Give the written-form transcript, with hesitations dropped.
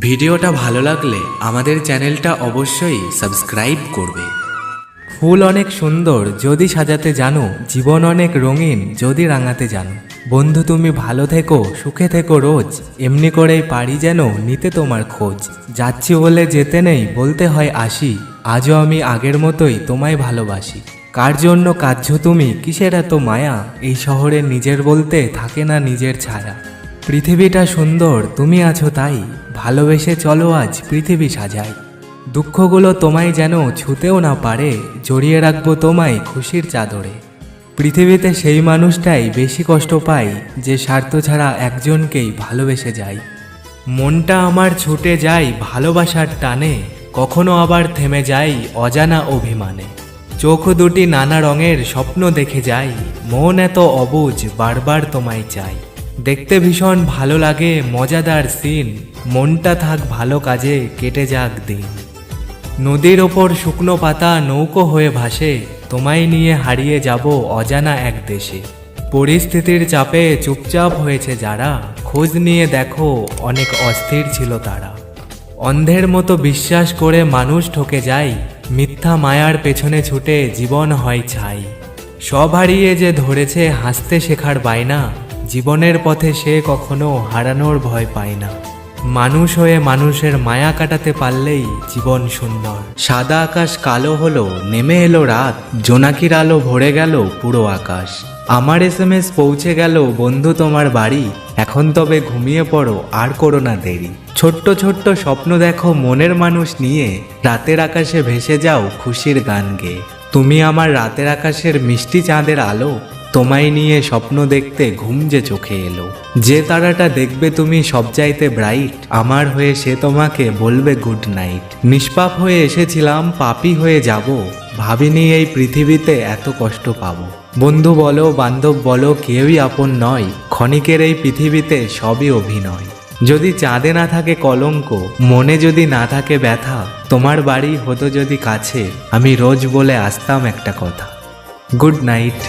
ভিডিওটা ভালো লাগলে আমাদের চ্যানেলটা অবশ্যই সাবস্ক্রাইব করবে। ফুল অনেক সুন্দর যদি সাজাতে জানো, জীবন অনেক রঙিন যদি রাঙাতে জানো। বন্ধু তুমি ভালো থেকো, সুখে থেকো রোজ, এমনি করেই পারি যেন নিতে তোমার খোঁজ। যাচ্ছি বলে যেতে নেই, বলতে হয় আসি, আজও আমি আগের মতোই তোমায় ভালোবাসি। কার জন্য কাঁদছো তুমি, কিসের এত মায়া, এই শহরে নিজের বলতে থাকে না নিজের ছায়া। পৃথিবীটা সুন্দর তুমি আছো তাই, ভালোবেসে চলো আজ পৃথিবী সাজাই। দুঃখগুলো তোমায় যেন ছুঁতেও না পারে, জড়িয়ে রাখবো তোমায় খুশির চাদরে। পৃথিবীতে সেই মানুষটাই বেশি কষ্ট পায় যে স্বার্থ ছাড়া একজনকেই ভালোবেসে যায়। মনটা আমার ছুটে যায় ভালোবাসার টানে, কখনো আবার থেমে যায় অজানা অভিমানে। চোখ দুটি নানা রঙের স্বপ্ন দেখে যায়, মন এত অবুঝ বারবার তোমায় চাই। দেখতে ভীষণ ভালো লাগে মজাদার সিন, মনটা থাক ভালো কাজে কেটে যাক দিন। নদীর ওপর শুকনো পাতা নৌকো হয়ে ভাসে, তোমায় নিয়ে হারিয়ে যাব অজানা এক দেশে। পরিস্থিতির চাপে চুপচাপ হয়েছে যারা, খোঁজ নিয়ে দেখো অনেক অস্থির ছিল তারা। অন্ধের মতো বিশ্বাস করে মানুষ ঠকে যায়, মিথ্যা মায়ার পেছনে ছুটে জীবন হয় ছাই। সব হারিয়ে যে ধরেছে হাসতে শেখার বায়না, জীবনের পথে সে কখনো হারানোর ভয় পায় না। মানুষ হয়ে মানুষের মায়া কাটাতে পারলেই জীবন সুন্দর। সাদা আকাশ কালো হলো, নেমে এলো রাত, জোনাকির আলো ভরে গেল পুরো আকাশ। আমার SMS পৌঁছে গেল বন্ধু তোমার বাড়ি, এখন তবে ঘুমিয়ে পড়ো আর করো না দেরি। ছোট্ট ছোট্ট স্বপ্ন দেখো মনের মানুষ নিয়ে, রাতের আকাশে ভেসে যাও খুশির গান গেয়ে। তুমি আমার রাতের আকাশের মিষ্টি চাঁদের আলো, তোমায় নিয়ে স্বপ্ন দেখতে ঘুম যে চোখে এলো। যে তারাটা দেখবে তুমি সবচাইতে ব্রাইট, আমার হয়ে সে তোমাকে বলবে গুড নাইট। নিষ্পাপ হয়ে এসেছিলাম, পাপী হয়ে যাব, ভাবিনি এই পৃথিবীতে এত কষ্ট পাবো। বন্ধু বলো বান্ধব বলো কেউই আপন নয়, ক্ষণিকের এই পৃথিবীতে সবই অভিনয়। যদি চাঁদে না থাকে কলঙ্ক, মনে যদি না থাকে ব্যথা, তোমার বাড়ি হতো যদি কাছে, আমি রোজ বলে আসতাম একটা কথা, গুড নাইট।